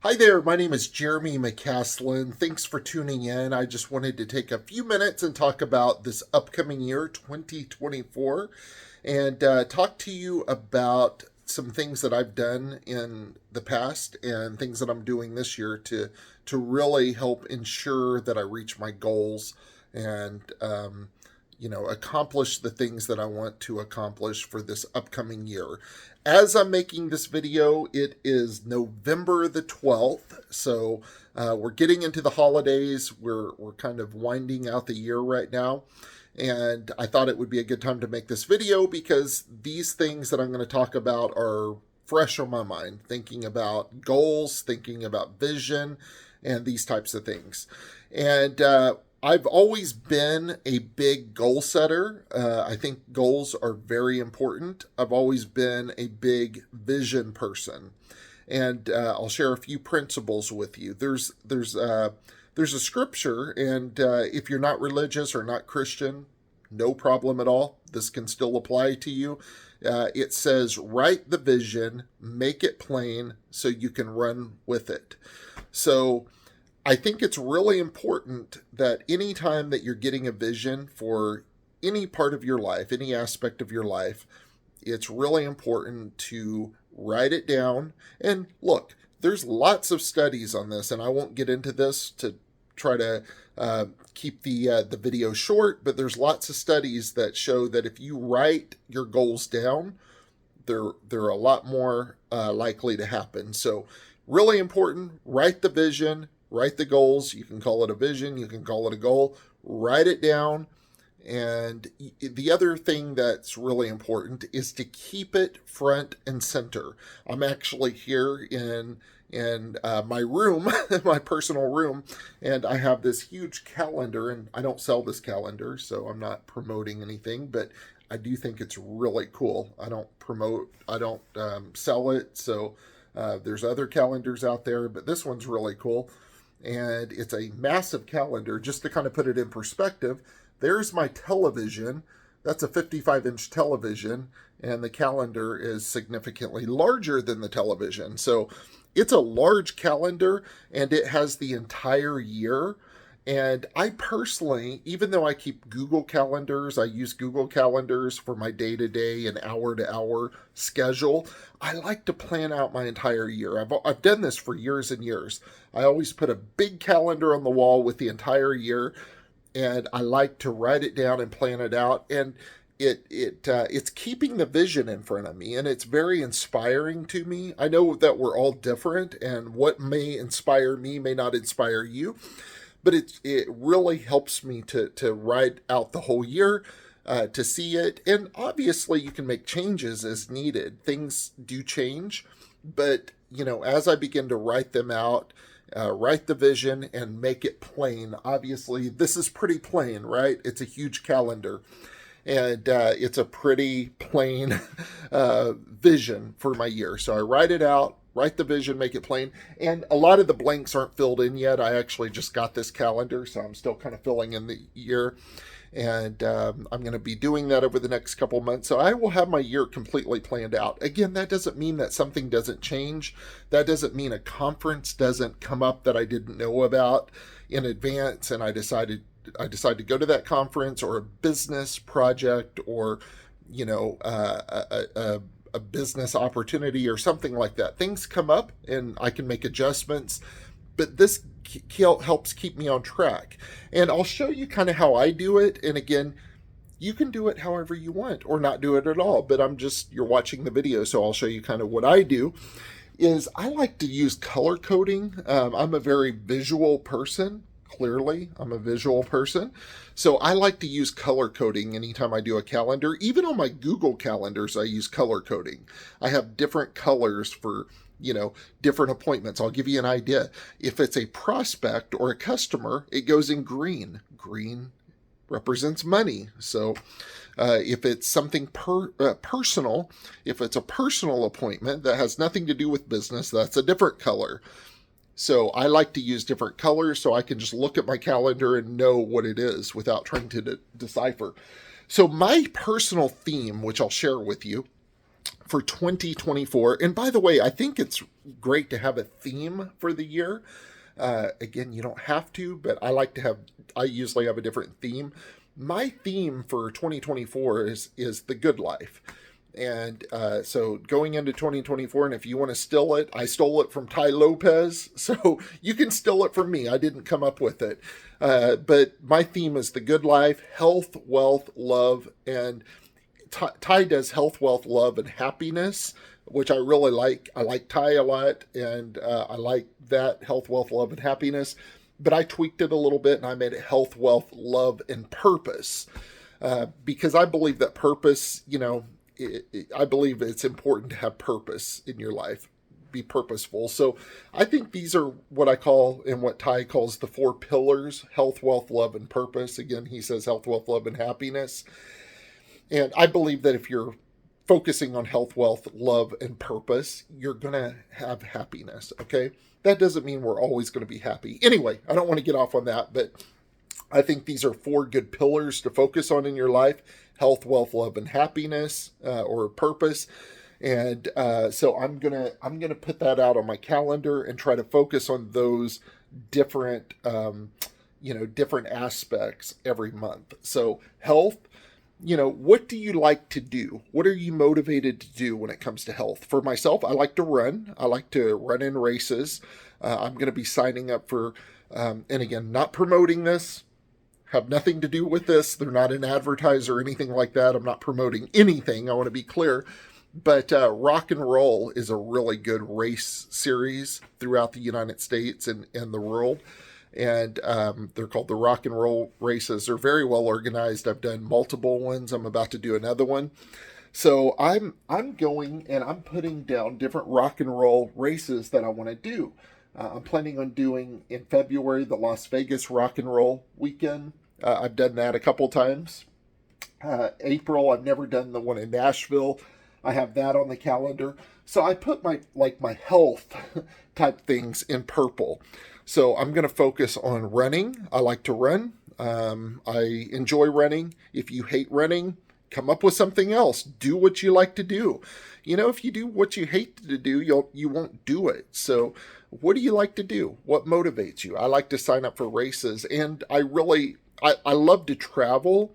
Hi there, my name is Jeremy McCaslin. Thanks for tuning in. I just wanted to take a few minutes and talk about this upcoming year, 2024, and talk to you about some things that I've done in the past and things that I'm doing this year to really help ensure that I reach my goals and accomplish the things that I want to accomplish for this upcoming year. As I'm making this video, it is November the 12th, so we're getting into the holidays. We're kind of winding out the year right now, and I thought it would be a good time to make this video because these things that I'm going to talk about are fresh on my mind, thinking about goals, thinking about vision, and these types of things. And I've always been a big goal setter. I think goals are very important. I've always been a big vision person, and I'll share a few principles with you. There's a scripture, and if you're not religious or not Christian, no problem at all. This can still apply to you. It says, "Write the vision, make it plain, so you can run with it." So I think it's really important that anytime that you're getting a vision for any part of your life, any aspect of your life, it's really important to write it down. And look, there's lots of studies on this, and I won't get into this to try to keep the video short, but there's lots of studies that show that if you write your goals down, they're a lot more likely to happen. So really important, write the vision, write the goals. You can call it a vision, you can call it a goal. Write it down. And the other thing that's really important is to keep it front and center. I'm actually here in my room, my personal room, and I have this huge calendar, and I don't sell this calendar, so I'm not promoting anything, but I do think it's really cool. I don't sell it, so there's other calendars out there, but this one's really cool. And it's a massive calendar. Just to kind of put it in perspective, there's my television. That's a 55-inch television, and the calendar is significantly larger than the television. So it's a large calendar, and it has the entire year. And I personally, even though I keep Google Calendars, I use Google Calendars for my day-to-day and hour-to-hour schedule, I like to plan out my entire year. I've done this for years and years. I always put a big calendar on the wall with the entire year, and I like to write it down and plan it out. And it's keeping the vision in front of me, and it's very inspiring to me. I know that we're all different, and what may inspire me may not inspire you. But it really helps me to write out the whole year, to see it. And obviously you can make changes as needed. Things do change. But, as I begin to write them out, write the vision and make it plain. Obviously, this is pretty plain, right? It's a huge calendar. And it's a pretty plain vision for my year. So I write it out. Write the vision, make it plain. And a lot of the blanks aren't filled in yet. I actually just got this calendar, so I'm still kind of filling in the year. And I'm going to be doing that over the next couple months. So I will have my year completely planned out. Again, that doesn't mean that something doesn't change. That doesn't mean a conference doesn't come up that I didn't know about in advance and I decide to go to that conference, or a business project, or a business opportunity or something like that. Things come up and I can make adjustments, but this helps keep me on track. And I'll show you kind of how I do it. And again, you can do it however you want or not do it at all, but you're watching the video, so I'll show you kind of what I do. Is I like to use color coding. I'm a very visual person. Clearly, I'm a visual person. So I like to use color coding anytime I do a calendar. Even on my Google calendars, I use color coding. I have different colors for, different appointments. I'll give you an idea. If it's a prospect or a customer, it goes in green. Green represents money. So if it's something personal, if it's a personal appointment that has nothing to do with business, that's a different color. So I like to use different colors so I can just look at my calendar and know what it is without trying to decipher. So my personal theme, which I'll share with you, for 2024. And by the way, I think it's great to have a theme for the year. Again, you don't have to, but I usually have a different theme. My theme for 2024 is the good life. And so going into 2024, and if you want to steal it, I stole it from Tai Lopez, so you can steal it from me. I didn't come up with it. But my theme is the good life, health, wealth, love, and Tai does health, wealth, love, and happiness, which I really like. I like Tai a lot, and I like that health, wealth, love, and happiness. But I tweaked it a little bit, and I made it health, wealth, love, and purpose. Because I believe that purpose, I believe it's important to have purpose in your life, be purposeful. So I think these are what I call, and what Tai calls, the 4 pillars: health, wealth, love, and purpose. Again, he says health, wealth, love, and happiness. And I believe that if you're focusing on health, wealth, love, and purpose, you're going to have happiness, okay? That doesn't mean we're always going to be happy. Anyway, I don't want to get off on that, but I think these are 4 good pillars to focus on in your life: health, wealth, love, and happiness, or purpose. And so I'm gonna put that out on my calendar and try to focus on those different different aspects every month. So health. What do you like to do? What are you motivated to do when it comes to health? For myself, I like to run. I like to run in races. I'm going to be signing up for, and again, not promoting this, have nothing to do with this. They're not an advertiser or anything like that. I'm not promoting anything. I want to be clear. But Rock and Roll is a really good race series throughout the United States and the world. And they're called the Rock and Roll races. They're very well organized. I've done multiple ones. I'm about to do another one. So I'm going and I'm putting down different rock and roll races that I want to do. I'm planning on doing in February the Las Vegas Rock and Roll Weekend. I've done that a couple times. April, I've never done the one in Nashville. I have that on the calendar. So I put my health type things in purple. So I'm going to focus on running. I like to run. I enjoy running. If you hate running, come up with something else. Do what you like to do. If you do what you hate to do, you won't do it. So what do you like to do? What motivates you? I like to sign up for races, and I love to travel.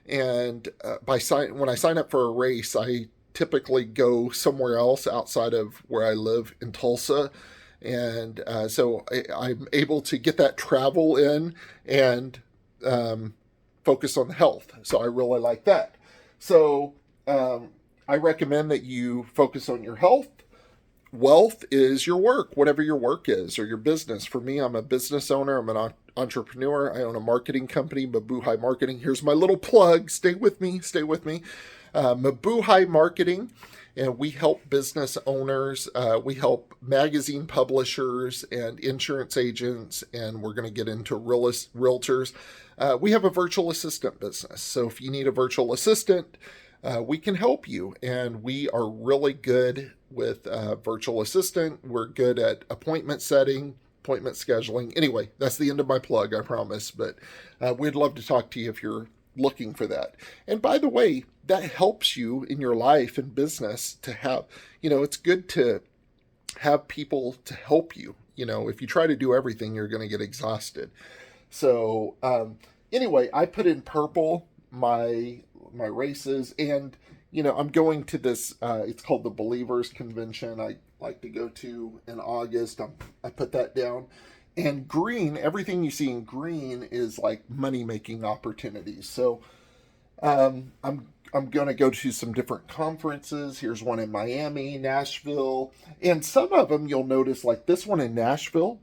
And when I sign up for a race, I typically go somewhere else outside of where I live in Tulsa. And so I'm able to get that travel in and focus on the health. So I really like that. So I recommend that you focus on your health. Wealth is your work, whatever your work is, or your business. For me, I'm a business owner. I'm an entrepreneur. I own a marketing company, Mabuhay Marketing. Here's my little plug. Stay with me. Mabuhay Marketing. And we help business owners, we help magazine publishers and insurance agents, and we're going to get into realtors. We have a virtual assistant business. So if you need a virtual assistant, we can help you. And we are really good with virtual assistant. We're good at appointment setting, appointment scheduling. Anyway, that's the end of my plug, I promise. But we'd love to talk to you if you're looking for that. And by the way, that helps you in your life and business to have, it's good to have people to help you. If you try to do everything, you're going to get exhausted. So anyway, I put in purple my races, and I'm going to this, it's called the Believers Convention. I like to go to in August. I put that down. And green, everything you see in green is like money-making opportunities. So I'm going to go to some different conferences. Here's one in Miami, Nashville. And some of them you'll notice, like this one in Nashville.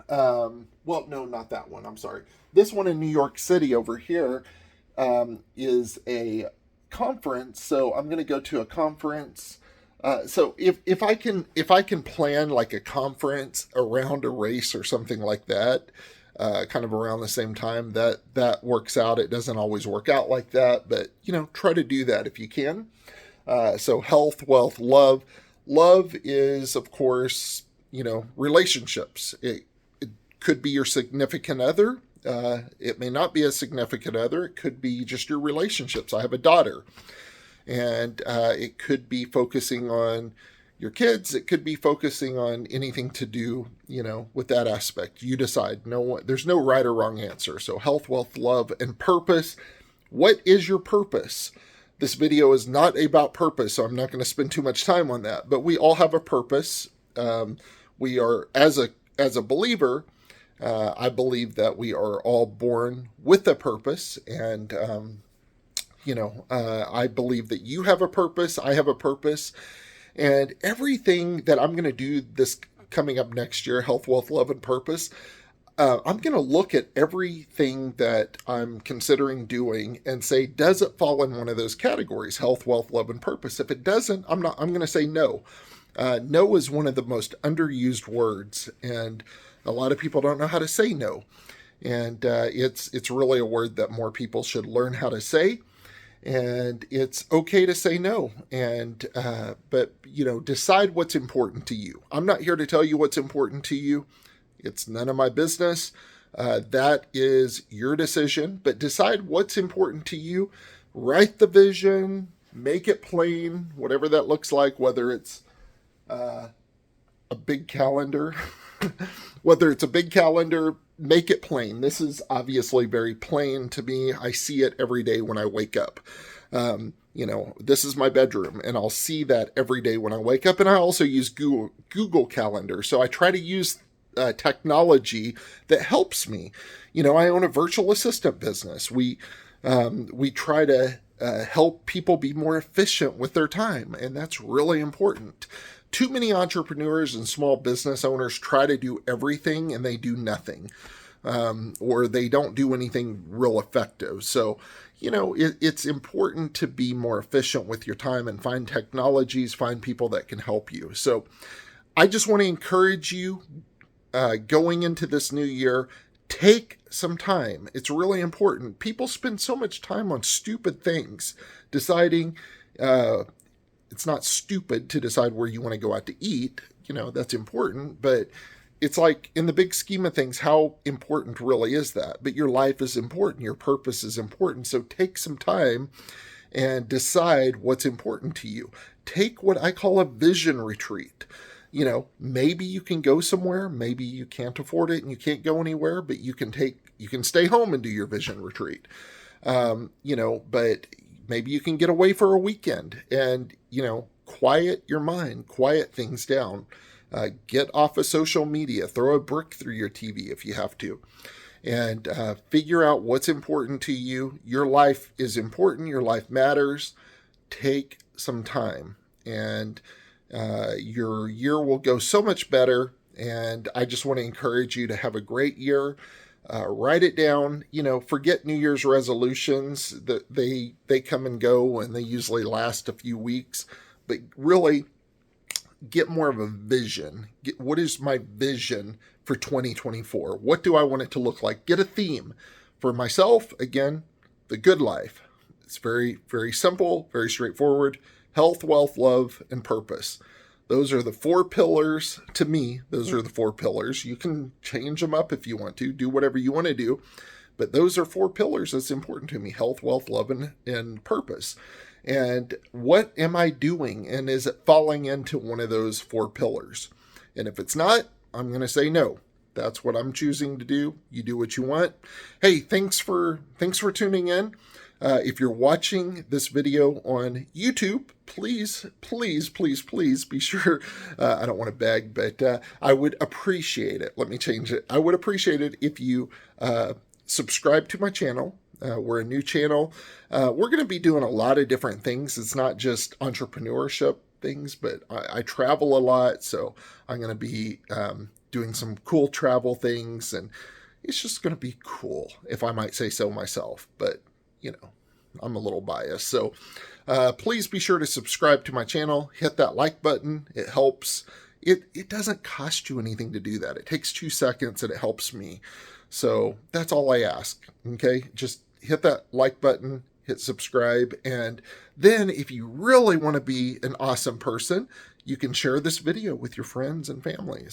No, not that one. I'm sorry. This one in New York City over here is a conference. So I'm going to go to a conference. So if I can plan like a conference around a race or something like that, kind of around the same time, that works out. It doesn't always work out like that, but try to do that if you can. So health, wealth, love. Love is, of course, relationships. It could be your significant other. It may not be a significant other. It could be just your relationships. I have a daughter. And it could be focusing on your kids. It could be focusing on anything to do, with that aspect. You decide. There's no right or wrong answer. So health, wealth, love, and purpose. What is your purpose? This video is not about purpose, so I'm not going to spend too much time on that. But we all have a purpose. We are, as a believer, I believe that we are all born with a purpose, and I believe that you have a purpose. I have a purpose, and everything that I'm going to do this coming up next year, health, wealth, love, and purpose. I'm going to look at everything that I'm considering doing and say, does it fall in one of those categories? Health, wealth, love, and purpose. If it doesn't, I'm going to say no. No is one of the most underused words, and a lot of people don't know how to say no. And it's really a word that more people should learn how to say. And it's okay to say no. And but decide what's important to you. I'm not here to tell you what's important to you. It's none of my business. That is your decision. But decide what's important to you. Write the vision. Make it plain, whatever that looks like, whether it's a big calendar. Whether it's a big calendar, make it plain. This is obviously very plain to me. I see it every day when I wake up. This is my bedroom, and I'll see that every day when I wake up. And I also use Google Calendar. So I try to use technology that helps me. I own a virtual assistant business. We try to help people be more efficient with their time, and that's really important. Too many entrepreneurs and small business owners try to do everything and they do nothing, or they don't do anything real effective. So, it's important to be more efficient with your time and find technologies, find people that can help you. So I just want to encourage you going into this new year, take some time. It's really important. People spend so much time on stupid things, deciding, it's not stupid to decide where you want to go out to eat. That's important, but it's like, in the big scheme of things, how important really is that? But your life is important. Your purpose is important. So take some time and decide what's important to you. Take what I call a vision retreat. Maybe you can go somewhere, maybe you can't afford it and you can't go anywhere, but you can stay home and do your vision retreat. But maybe you can get away for a weekend and, quiet your mind, quiet things down, get off of social media, throw a brick through your TV if you have to, and figure out what's important to you. Your life is important. Your life matters. Take some time, and your year will go so much better. And I just want to encourage you to have a great year. Write it down. Forget New Year's resolutions. That they come and go, and they usually last a few weeks. But really, get more of a vision. What is my vision for 2024? What do I want it to look like? Get a theme. For myself, again, the good life. It's very, very simple, very straightforward. Health, wealth, love, and purpose. Those are the 4 pillars to me. Those are the 4 pillars. You can change them up if you want to, do whatever you want to do. But those are 4 pillars that's important to me: health, wealth, love, and purpose. And what am I doing? And is it falling into one of those 4 pillars? And if it's not, I'm going to say no. That's what I'm choosing to do. You do what you want. Hey, thanks for tuning in. If you're watching this video on YouTube, please be sure, I don't want to beg, but I would appreciate it. Let me change it. I would appreciate it if you subscribe to my channel. We're a new channel. We're going to be doing a lot of different things. It's not just entrepreneurship things, but I travel a lot, so I'm going to be doing some cool travel things, and it's just going to be cool, if I might say so myself. But I'm a little biased. So please be sure to subscribe to my channel. Hit that like button. It helps. It doesn't cost you anything to do that. It takes 2 seconds, and it helps me. So that's all I ask. Okay, just hit that like button, hit subscribe, and then if you really want to be an awesome person, you can share this video with your friends and family,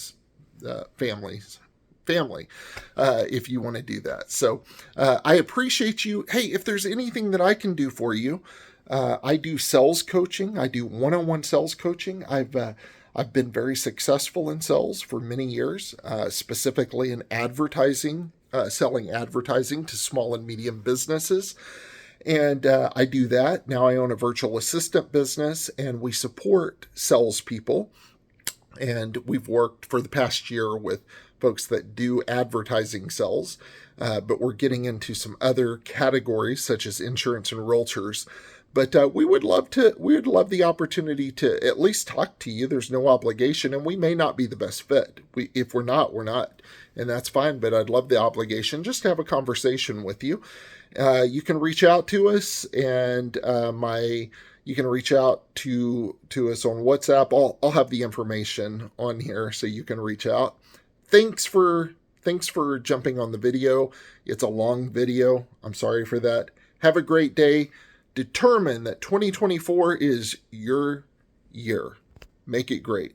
if you want to do that. So I appreciate you. Hey, if there's anything that I can do for you, I do sales coaching. I do one-on-one sales coaching. I've been very successful in sales for many years, specifically in advertising, selling advertising to small and medium businesses. And I do that. Now I own a virtual assistant business, and we support salespeople. And we've worked for the past year with folks that do advertising sales, but we're getting into some other categories such as insurance and realtors. But we would love the opportunity to at least talk to you. There's no obligation, and we may not be the best fit. If we're not, we're not, and that's fine. But I'd love the obligation just to have a conversation with you. You can reach out to us, and you can reach out to us on WhatsApp. I'll have the information on here so you can reach out. Thanks for jumping on the video. It's a long video. I'm sorry for that. Have a great day. Determine that 2024 is your year. Make it great.